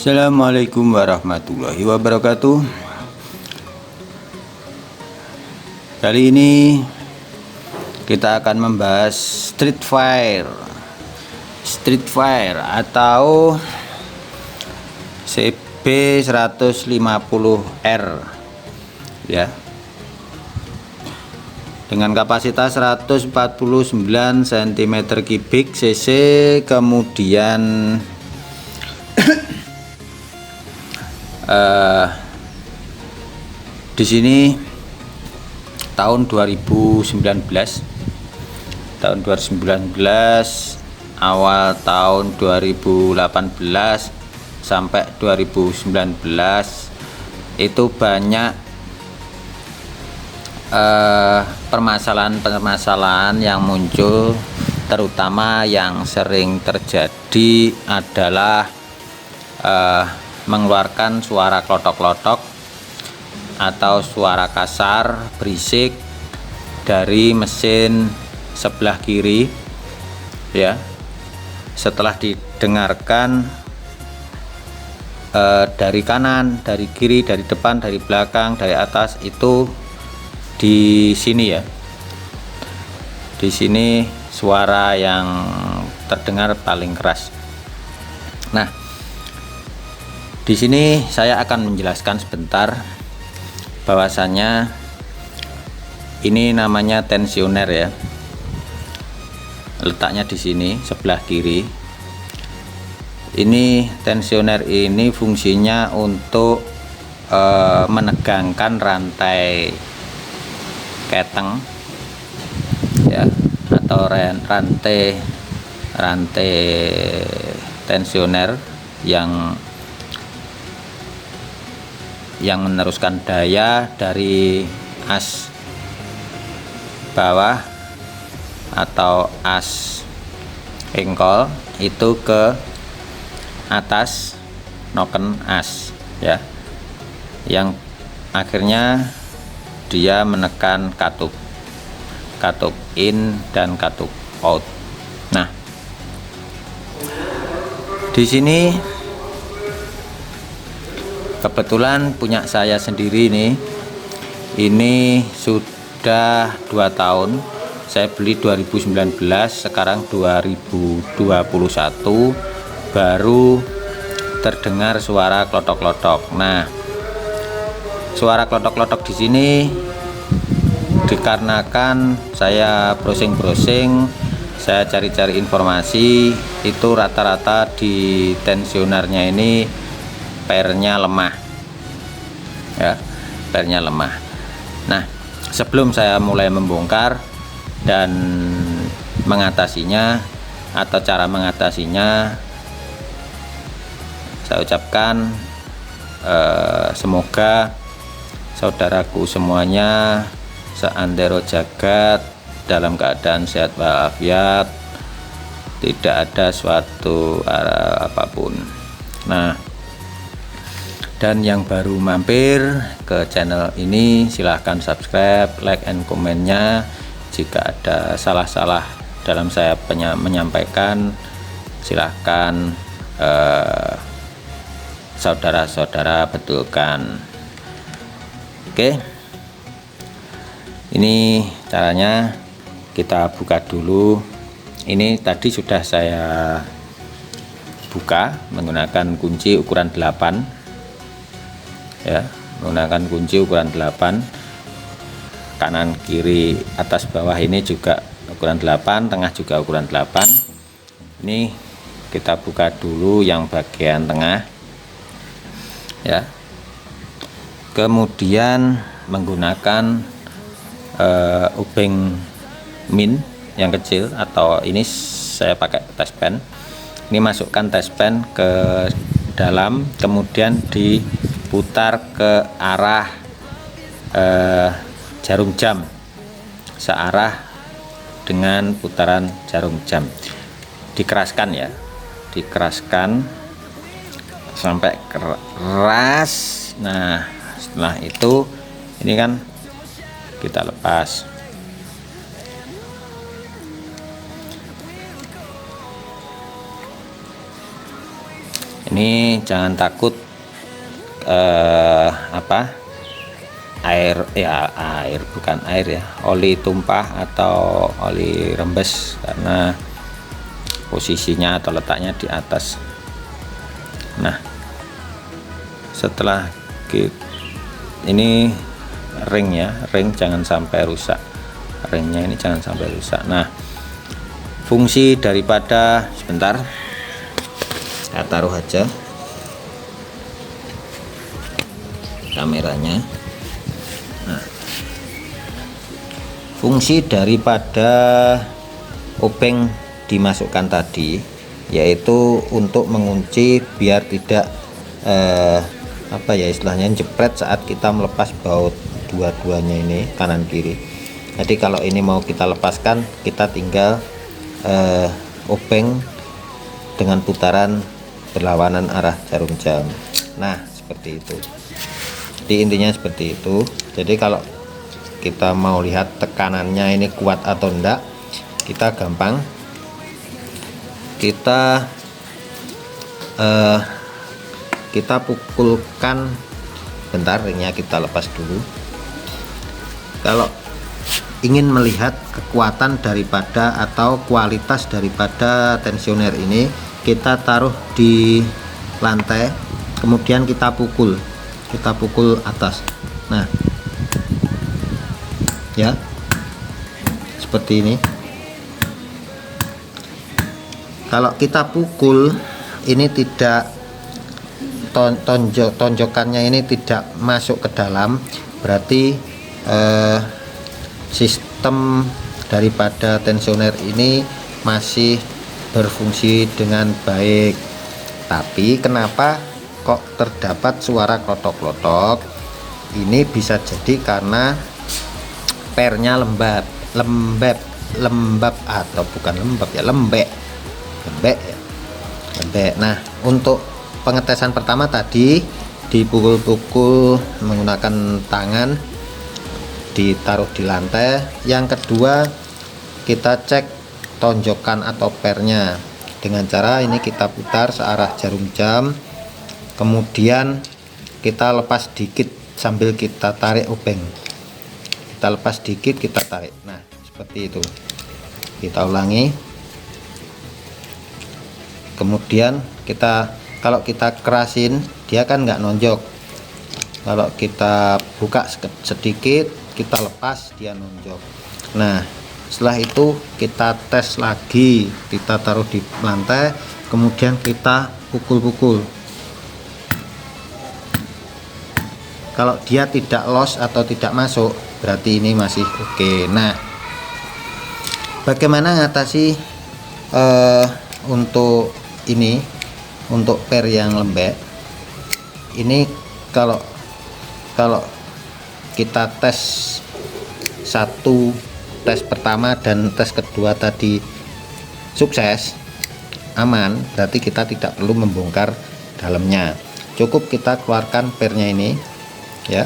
Assalamualaikum warahmatullahi wabarakatuh. Kali ini kita akan membahas Street Fire atau CB150R ya, dengan kapasitas 149 cm3 cc. Kemudian di sini tahun 2019 awal tahun 2018 sampai 2019 itu banyak permasalahan yang muncul, terutama yang sering terjadi adalah mengeluarkan suara klotok-klotok atau suara kasar berisik dari mesin sebelah kiri ya, setelah didengarkan dari kanan, dari kiri, dari depan, dari belakang, dari atas. Itu di sini ya, di sini suara yang terdengar paling keras. Nah, di sini saya akan menjelaskan sebentar bahwasannya ini namanya tensioner ya. Letaknya di sini sebelah kiri. Ini tensioner ini fungsinya untuk menegangkan rantai keteng ya, atau rantai tensioner yang meneruskan daya dari as bawah atau as engkol itu ke atas noken as ya, yang akhirnya dia menekan katup in dan katup out. Nah, di sini kebetulan punya saya sendiri nih. Ini sudah 2 tahun. Saya beli 2019, sekarang 2021 baru terdengar suara klotok-klotok. Nah, suara klotok-klotok di sini dikarenakan saya browsing, saya cari-cari informasi, itu rata-rata di tensionernya ini pairnya lemah ya, pairnya lemah. Nah, sebelum saya mulai membongkar dan mengatasinya atau cara mengatasinya, saya ucapkan semoga saudaraku semuanya seantero jagat dalam keadaan sehat walafiat, tidak ada suatu apapun. Nah, dan yang baru mampir ke channel ini silahkan subscribe, like, and komennya. Jika ada salah-salah dalam saya menyampaikan, silahkan saudara-saudara betulkan. Oke, ini caranya. Kita buka dulu. Ini tadi sudah saya buka menggunakan kunci ukuran 8 ya, menggunakan kunci ukuran 8, kanan kiri atas bawah ini juga ukuran 8, tengah juga ukuran 8. Ini kita buka dulu yang bagian tengah ya, kemudian menggunakan ubeng min yang kecil, atau ini saya pakai test pen. Ini masukkan test pen ke dalam, kemudian diputar ke arah jarum jam, searah dengan putaran jarum jam. Dikeraskan ya, dikeraskan sampai keras. Nah, setelah itu ini kan kita lepas. Ini jangan takut oli tumpah atau oli rembes, karena posisinya atau letaknya di atas. Nah, setelah ini ring jangan sampai rusak, ringnya ini jangan sampai rusak. Nah, fungsi daripada, sebentar saya taruh aja kameranya. Nah, fungsi daripada obeng dimasukkan tadi yaitu untuk mengunci biar tidak istilahnya jepret saat kita melepas baut dua-duanya ini kanan kiri. Jadi kalau ini mau kita lepaskan, kita tinggal obeng dengan putaran berlawanan arah jarum jam. Nah, seperti itu. Jadi intinya seperti itu. Jadi kalau kita mau lihat tekanannya ini kuat atau enggak, kita gampang, kita pukulkan. Bentar, ringnya kita lepas dulu. Kalau ingin melihat kekuatan daripada atau kualitas daripada tensioner ini, kita taruh di lantai, kemudian kita pukul atas. Nah, ya seperti ini. Kalau kita pukul ini tidak tonjokannya ini tidak masuk ke dalam, berarti sistem daripada tensioner ini masih berfungsi dengan baik. Tapi kenapa kok terdapat suara klotok-klotok? Ini bisa jadi karena pernya lembab atau bukan lembab ya, lembek. Nah, untuk pengetesan pertama tadi dipukul-pukul menggunakan tangan, ditaruh di lantai. Yang kedua, kita cek tonjokan atau pernya dengan cara ini, kita putar searah jarum jam, kemudian kita lepas dikit sambil kita tarik obeng. Kita lepas dikit, kita tarik. Nah, seperti itu. Kita ulangi. Kemudian kalau kita kerasin, dia kan nggak nonjok. Kalau kita buka sedikit, kita lepas, dia nonjok. Nah, setelah itu kita tes lagi, kita taruh di lantai, kemudian kita pukul-pukul. Kalau dia tidak los atau tidak masuk, berarti ini masih oke. Nah, bagaimana ngatasi untuk per yang lembek ini? Kalau kita tes tes pertama dan tes kedua tadi sukses, aman, berarti kita tidak perlu membongkar dalamnya. Cukup kita keluarkan pernya ini ya,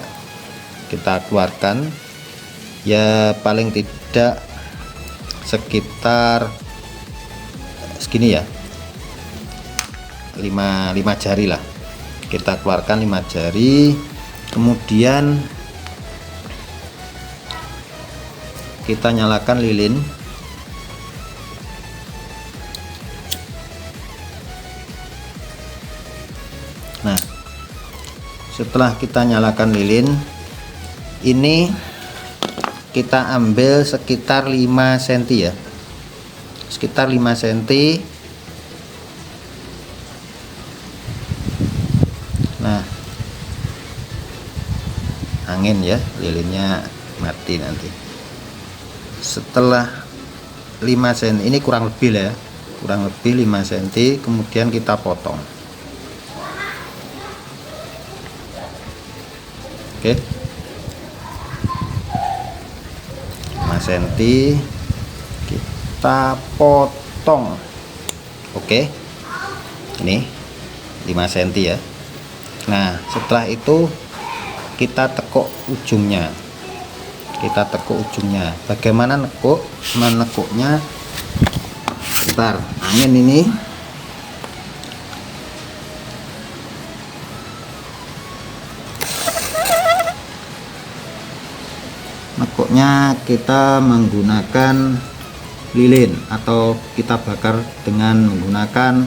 kita keluarkan ya, paling tidak sekitar segini ya, 5 jari lah. Kita keluarkan 5 jari, kemudian kita nyalakan lilin. Nah, setelah kita nyalakan lilin ini, kita ambil sekitar 5 cm ya, sekitar 5 cm. Nah, angin ya, lilinnya mati nanti. Setelah 5 cm ini, kurang lebih lah ya, kurang lebih 5 cm, kemudian kita potong. Oke, 5 cm kita potong. Oke, ini 5 cm ya. Nah, setelah itu kita tekuk ujungnya. Bagaimana menekuknya? Bentar, angin ini Selanjutnya kita menggunakan lilin atau kita bakar dengan menggunakan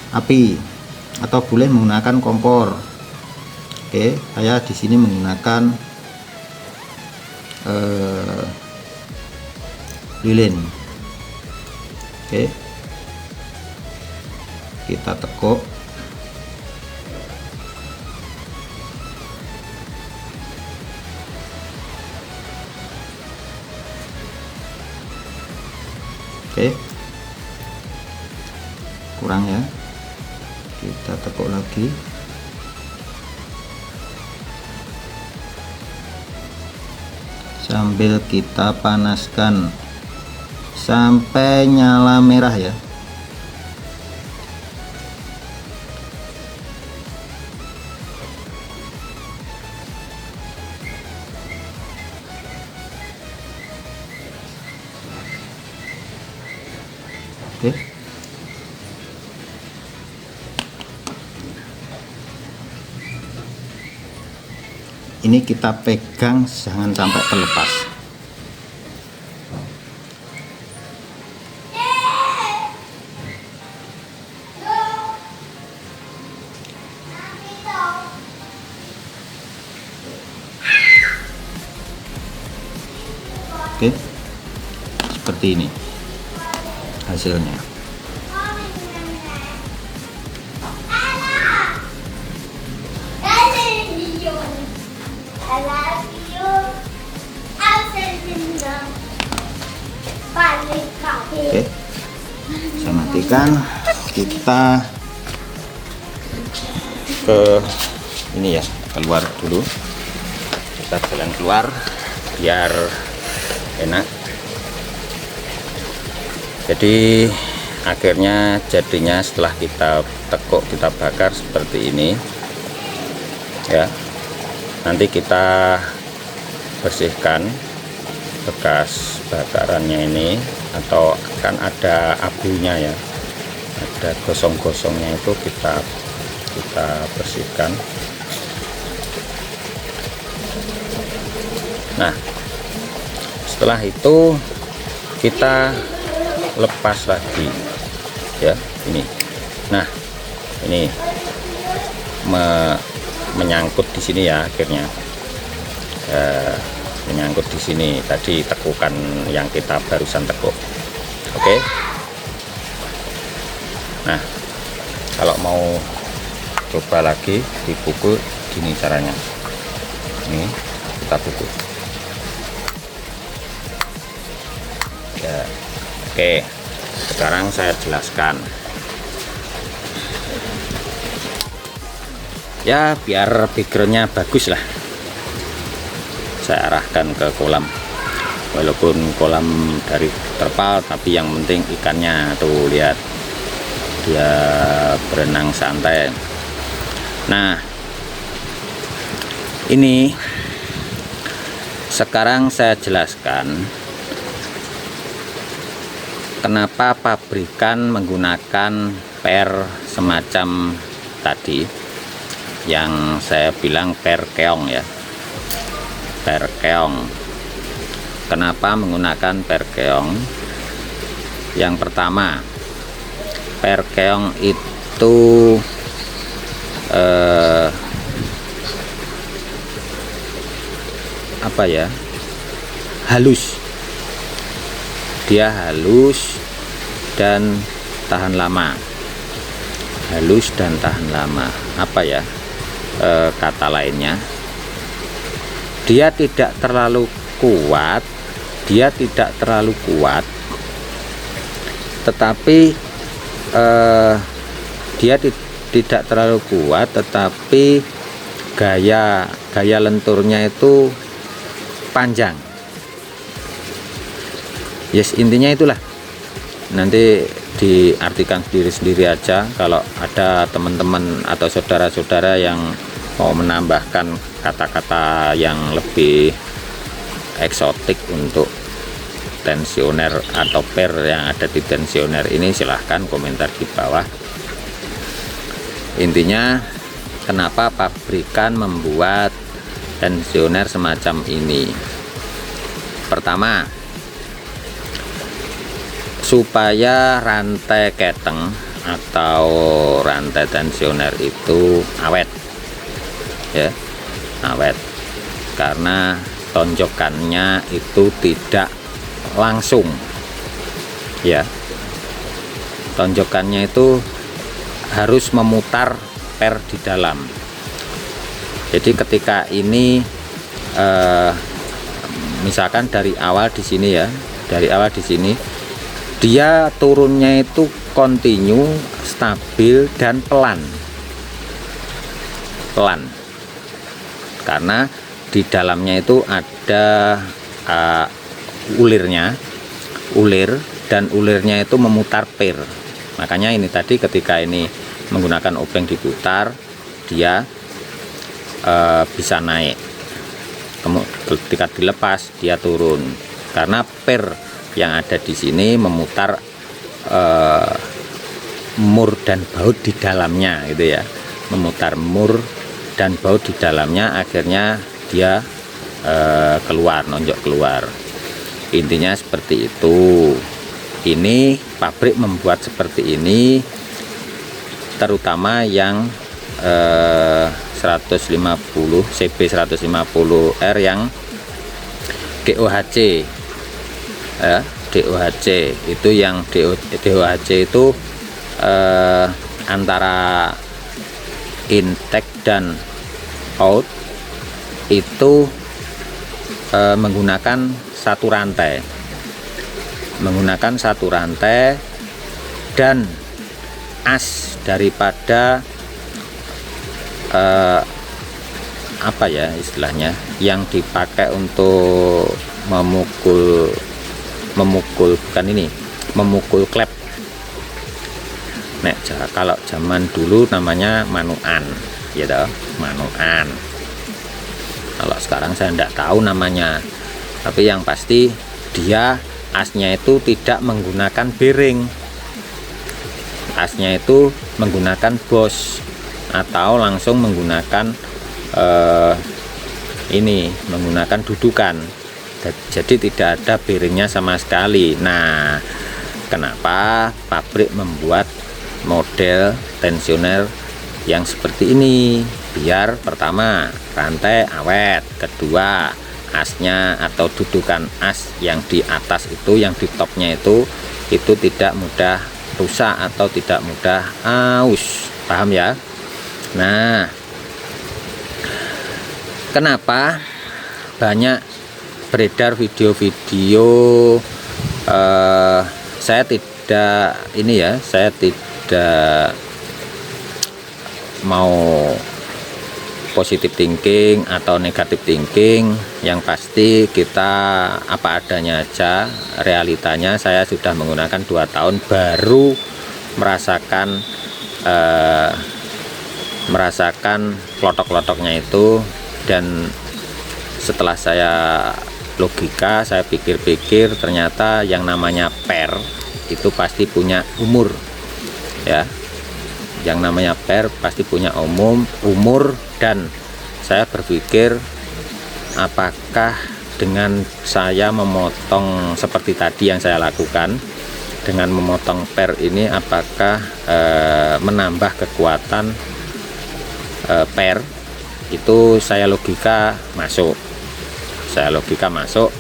api atau boleh menggunakan kompor. Oke, saya di sini menggunakan lilin. Oke, kita tekuk. Oke, kurang ya, kita tekuk lagi. Sambil kita panaskan sampai nyala merah ya. Oke. Ini kita pegang jangan sampai terlepas. Oke. Seperti ini hasilnya. Oke, saya matikan. Kita ke ini ya, keluar dulu. Kita jalan keluar biar enak. Jadi akhirnya jadinya setelah kita tekuk, kita bakar seperti ini ya. Nanti kita bersihkan bekas bakarannya ini, atau kan ada abunya ya, ada gosong-gosongnya, itu kita bersihkan. Nah, setelah itu kita lepas lagi ya, ini. Nah, ini menyangkut di sini ya, akhirnya menyangkut di sini tadi tekukan yang kita barusan tekuk. Oke. Nah, kalau mau coba lagi dipukul gini caranya. Ini kita pukul ya. Oke, sekarang saya jelaskan ya, biar backgroundnya bagus lah. Saya arahkan ke kolam, walaupun kolam dari terpal, tapi yang penting ikannya tuh, lihat dia berenang santai. Nah, ini sekarang saya jelaskan kenapa pabrikan menggunakan per semacam tadi yang saya bilang per keong ya. Per keong. Kenapa menggunakan per keong? Yang pertama, per keong itu apa ya, halus. Dia halus dan tahan lama. Halus dan tahan lama. Apa ya kata lainnya? Dia tidak terlalu kuat, tetapi dia tidak terlalu kuat, tetapi gaya lenturnya itu panjang. Yes, intinya itulah. Nanti diartikan sendiri aja. Kalau ada teman-teman atau saudara-saudara yang mau menambahkan kata-kata yang lebih eksotik untuk tensioner atau per yang ada di tensioner ini, silahkan komentar di bawah. Intinya kenapa pabrikan membuat tensioner semacam ini, Pertama, supaya rantai keteng atau rantai tensioner itu awet ya, awet, karena tonjokannya itu tidak langsung ya, tonjokannya itu harus memutar per di dalam. Jadi ketika ini misalkan dari awal di sini ya, dari awal di sini dia turunnya itu kontinu, stabil dan pelan, karena di dalamnya itu ada ulir, dan ulirnya itu memutar per. Makanya ini tadi ketika ini menggunakan obeng diputar, dia bisa naik. Ketika dilepas dia turun, karena per yang ada di sini memutar mur dan baut di dalamnya gitu ya, memutar mur dan baut di dalamnya, akhirnya dia keluar, nonjok keluar. Intinya seperti itu. Ini pabrik membuat seperti ini, terutama yang 150 CB 150R yang DOHC ya, DOHC itu, yang DOHC itu antara intake dan out itu menggunakan satu rantai, dan as daripada apa ya istilahnya, yang dipakai untuk memukul bukan ini, memukul klep. Nek kalau zaman dulu namanya manuan gitu, manuan. Kalau sekarang saya tidak tahu namanya, tapi yang pasti dia asnya itu tidak menggunakan bearing, asnya itu menggunakan bos atau langsung menggunakan ini, menggunakan dudukan. Jadi tidak ada bearingnya sama sekali. Nah, kenapa pabrik membuat model tensioner yang seperti ini? Biar pertama rantai awet, kedua asnya atau dudukan as yang di atas itu, yang di topnya itu tidak mudah rusak atau tidak mudah aus. Paham ya? Nah, kenapa banyak beredar video-video, saya tidak ini ya, saya tidak mau positive thinking atau negative thinking. Yang pasti kita apa adanya aja, realitanya saya sudah menggunakan 2 tahun baru merasakan klotok-klotoknya itu. Dan setelah saya logika, saya pikir-pikir, ternyata yang namanya per itu pasti punya umur ya, yang namanya per pasti punya umur. Dan saya berpikir, apakah dengan saya memotong seperti tadi yang saya lakukan, dengan memotong per ini, apakah menambah kekuatan per itu? Saya logika masuk,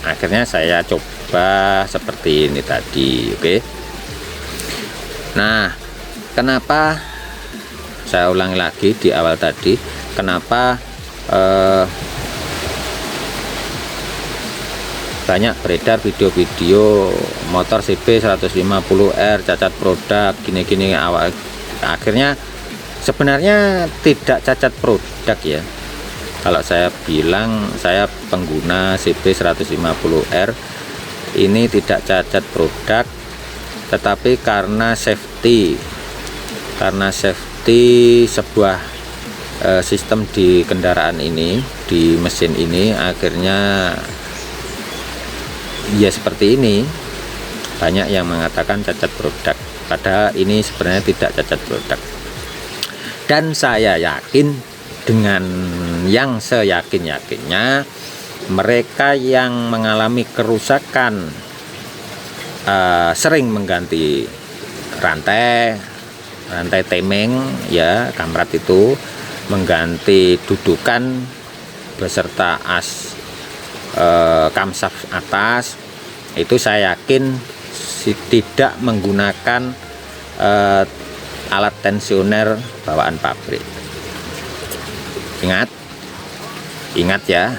akhirnya saya coba seperti ini tadi. Oke. Nah, kenapa saya ulangi lagi di awal tadi, kenapa banyak beredar video-video motor CB 150R cacat produk gini-gini. Awal akhirnya sebenarnya tidak cacat produk ya. Kalau saya bilang, saya pengguna CB 150R ini tidak cacat produk, tetapi karena safety sebuah sistem di kendaraan ini, di mesin ini, akhirnya ya seperti ini. Banyak yang mengatakan cacat produk, padahal ini sebenarnya tidak cacat produk. Dan saya yakin, dengan yang seyakin-yakinnya, mereka yang mengalami kerusakan sering mengganti rantai temeng ya, kamrat itu, mengganti dudukan beserta as kamsaf atas, itu saya yakin tidak menggunakan alat tensioner bawaan pabrik. Ingat ya,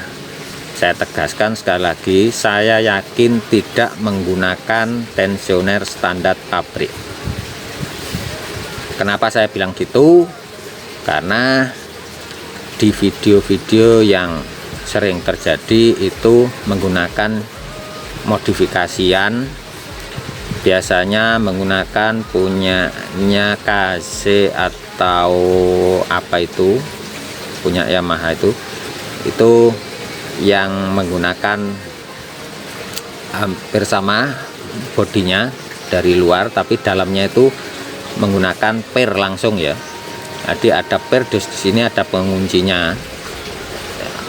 saya tegaskan sekali lagi, saya yakin tidak menggunakan tensioner standar pabrik. Kenapa saya bilang gitu? Karena di video-video yang sering terjadi itu menggunakan modifikasian, biasanya menggunakan punyanya KZ atau apa itu, punya Yamaha itu yang menggunakan hampir sama bodinya dari luar, tapi dalamnya itu menggunakan per langsung ya. Jadi ada per, di sini ada penguncinya.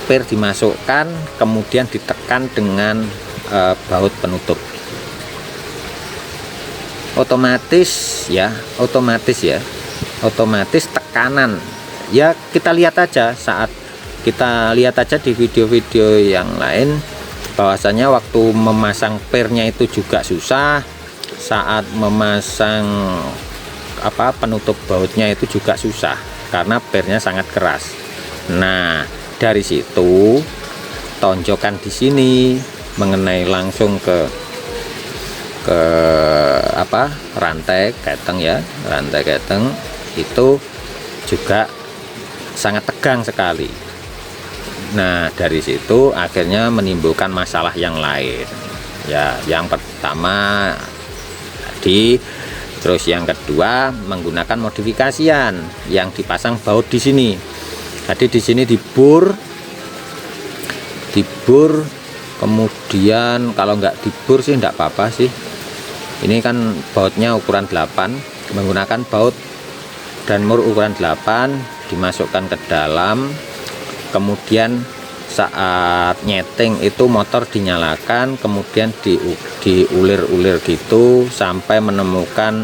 Per dimasukkan, kemudian ditekan dengan baut penutup. Otomatis tekanan. Ya kita lihat aja di video-video yang lain, bahwasanya waktu memasang pernya itu juga susah, saat memasang penutup bautnya itu juga susah karena pernya sangat keras. Nah, dari situ tonjokan di sini mengenai langsung ke rantai keteng ya, rantai keteng itu juga sangat tegang sekali. Nah, dari situ akhirnya menimbulkan masalah yang lain ya. Yang pertama terus yang kedua menggunakan modifikasian yang dipasang baut di sini. Jadi di sini dibur, kemudian kalau nggak dibur sih nggak apa-apa sih. Ini kan bautnya ukuran 8, menggunakan baut dan mur ukuran 8 dimasukkan ke dalam, kemudian saat nyeting itu motor dinyalakan, kemudian diulir-ulir gitu sampai menemukan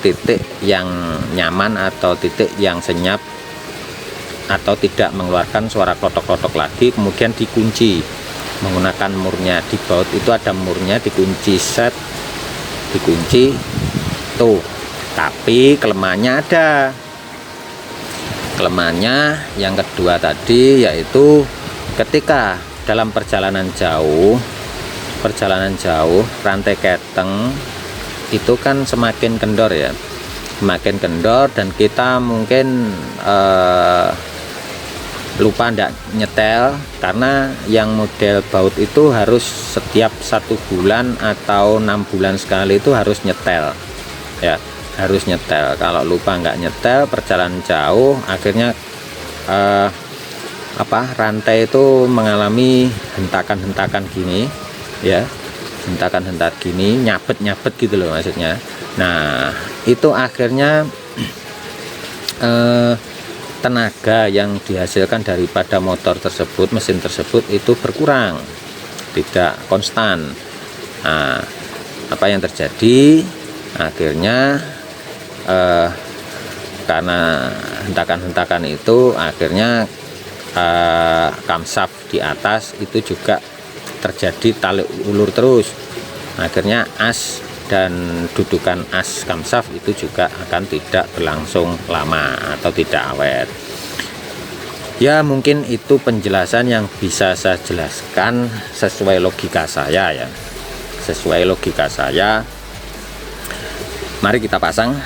titik yang nyaman atau titik yang senyap atau tidak mengeluarkan suara klotok-klotok lagi, kemudian dikunci menggunakan murnya. Di baut itu ada murnya, dikunci tuh. Tapi kelemahannya ada. Kelemahannya yang kedua tadi, yaitu ketika dalam perjalanan jauh rantai keteng itu kan semakin kendor ya, dan kita mungkin lupa ndak nyetel, karena yang model baut itu harus setiap 1 bulan atau 6 bulan sekali itu harus nyetel ya, harus nyetel. Kalau lupa nggak nyetel perjalanan jauh, akhirnya rantai itu mengalami hentakan-hentakan gini ya, hentakan-hentakan gini, nyabet gitu loh maksudnya. Nah, itu akhirnya tenaga yang dihasilkan daripada motor tersebut, mesin tersebut itu berkurang, tidak konstan. Nah, apa yang terjadi? Akhirnya karena hentakan-hentakan itu, akhirnya kamsaf di atas itu juga terjadi tali ulur terus. Akhirnya as dan dudukan as kamsaf itu juga akan tidak berlangsung lama atau tidak awet ya. Mungkin itu penjelasan yang bisa saya jelaskan sesuai logika saya ya, sesuai logika saya. Mari kita pasang.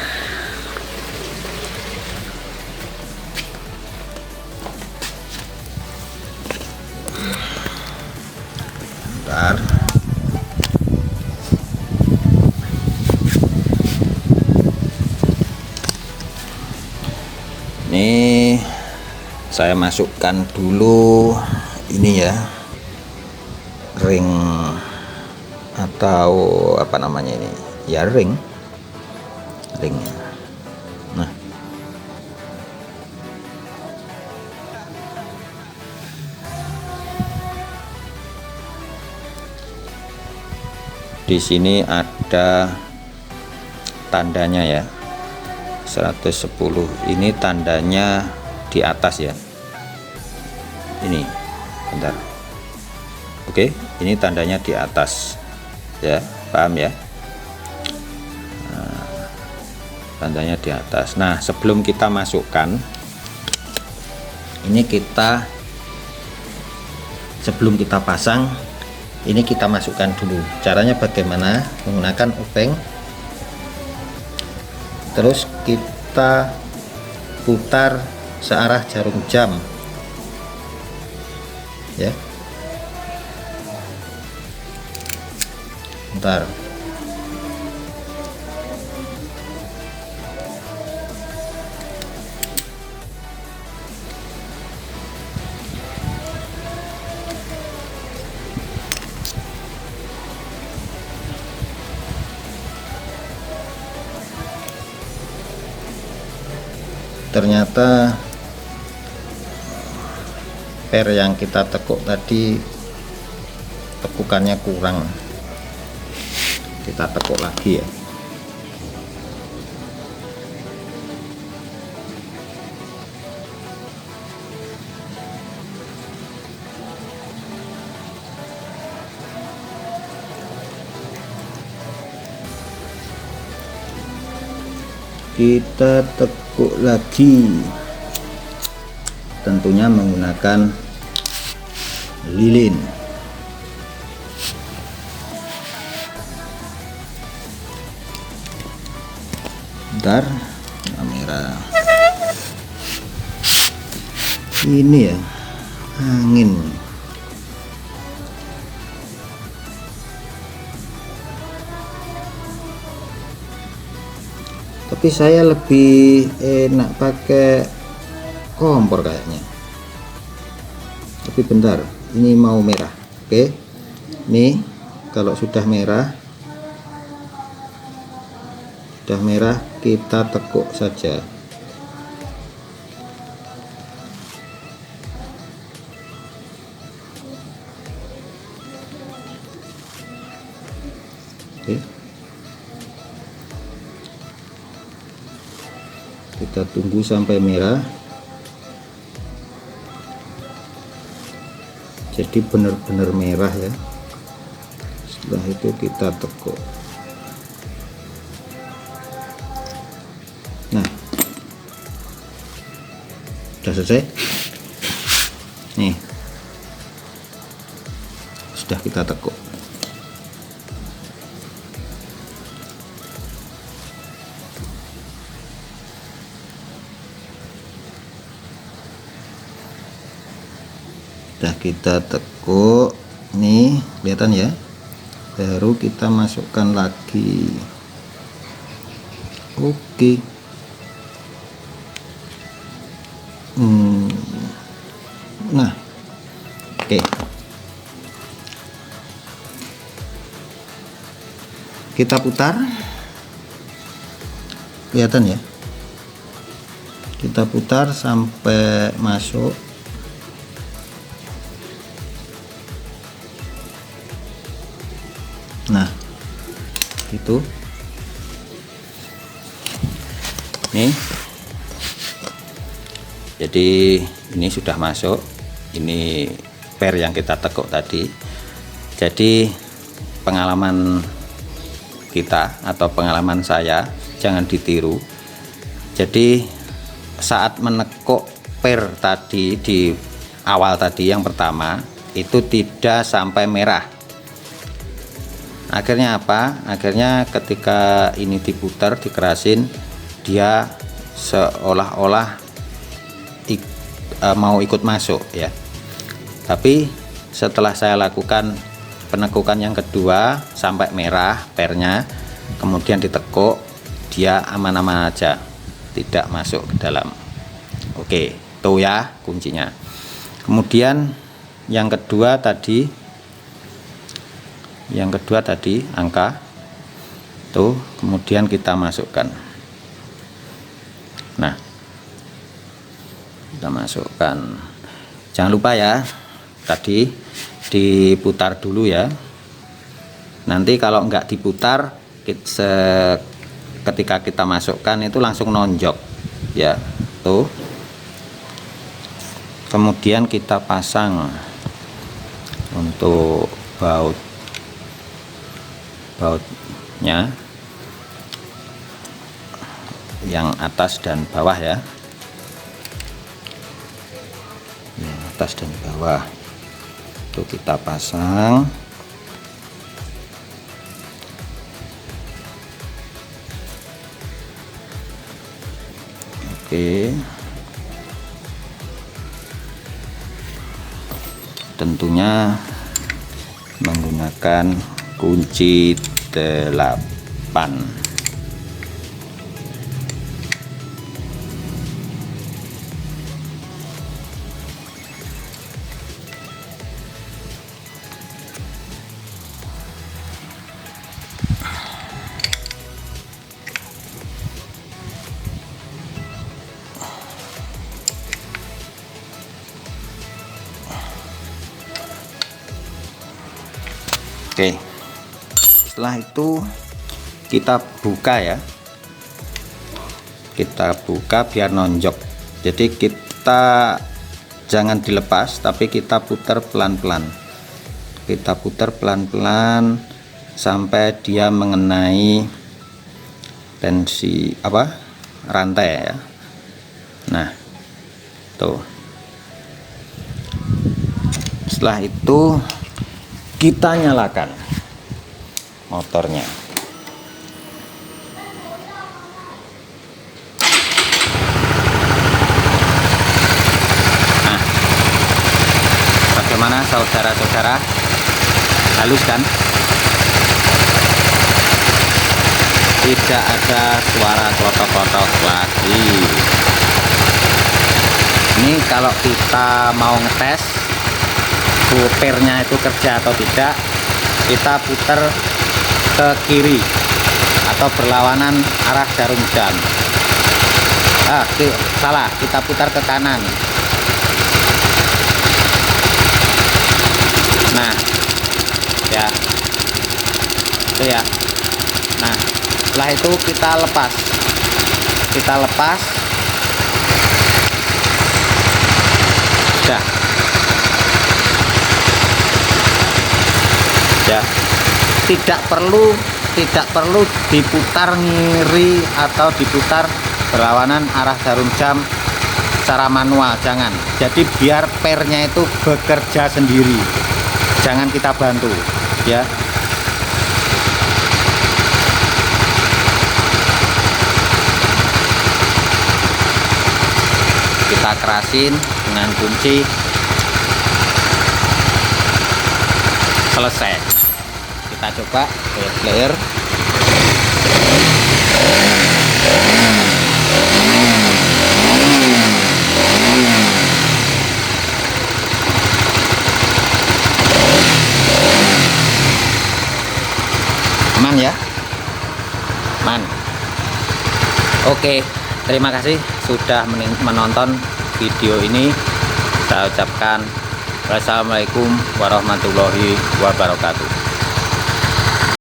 Bentar. Ini saya masukkan dulu ini ya, ring atau apa namanya ini ya, ringnya. Nah, di sini ada tandanya ya, 110 ini tandanya di atas ya, ini bentar. Oke, ini tandanya di atas ya, paham ya. Nah, tandanya di atas. Nah, sebelum kita masukkan ini, sebelum kita pasang ini kita masukkan dulu. Caranya bagaimana? Menggunakan obeng, terus kita putar searah jarum jam ya. Bentar. Ternyata per yang kita tekuk tadi tekukannya kurang, kita tekuk lagi ya. Kita tekuk lagi, tentunya menggunakan lilin. Bentar, kamera ini ya, angin. Tapi saya lebih enak pakai kompor kayaknya. Tapi bentar, ini mau merah. Oke, nih kalau sudah merah kita tekuk saja. Oke, kita tunggu sampai merah, jadi benar-benar merah ya. Setelah itu kita tekuk. Nah, sudah selesai nih, sudah kita tekuk. Sudah kita tekuk nih, kelihatan ya. Baru kita masukkan lagi. Oke. Nah, oke. Kita putar, kelihatan ya. Kita putar sampai masuk. Nah, itu nih, jadi ini sudah masuk. Ini per yang kita tekuk tadi. Jadi pengalaman kita atau pengalaman saya jangan ditiru. Jadi saat menekuk per tadi di awal tadi yang pertama itu tidak sampai merah. Akhirnya apa? Akhirnya ketika ini diputar, dikerasin, dia seolah-olah mau ikut masuk ya. Tapi setelah saya lakukan penekukan yang kedua sampai merah pernya, kemudian ditekuk, dia aman-aman aja, tidak masuk ke dalam. Oke, itu ya kuncinya. Kemudian yang kedua tadi angka tuh, kemudian kita masukkan. Nah, kita masukkan, jangan lupa ya, tadi diputar dulu ya. Nanti kalau nggak diputar, ketika kita masukkan itu langsung nonjok ya, tuh. Kemudian kita pasang untuk bautnya yang atas dan bawah ya, yang atas dan bawah itu kita pasang. Oke, tentunya menggunakan kunci 8. Oke, setelah itu kita buka ya, kita buka biar nonjok. Jadi kita jangan dilepas, tapi kita putar pelan-pelan, kita putar pelan-pelan sampai dia mengenai tensi rantai ya. Nah tuh, setelah itu kita nyalakan motornya. Nah, bagaimana saudara-saudara? Halus kan? Tidak ada suara klotok-klotok lagi. Ini kalau kita mau ngetes supirnya itu kerja atau tidak, kita putar ke kiri atau berlawanan arah jarum jam. Salah, kita putar ke kanan. Nah ya, itu ya. Nah, setelah itu kita lepas udah ya, tidak perlu diputar ngiri atau diputar berlawanan arah jarum jam secara manual, jangan. Jadi biar pernya itu bekerja sendiri, jangan kita bantu ya. Kita kerasin dengan kunci, selesai. Kita coba player. Aman ya, aman. Oke, terima kasih sudah menonton video ini. Saya ucapkan wassalamualaikum warahmatullahi wabarakatuh.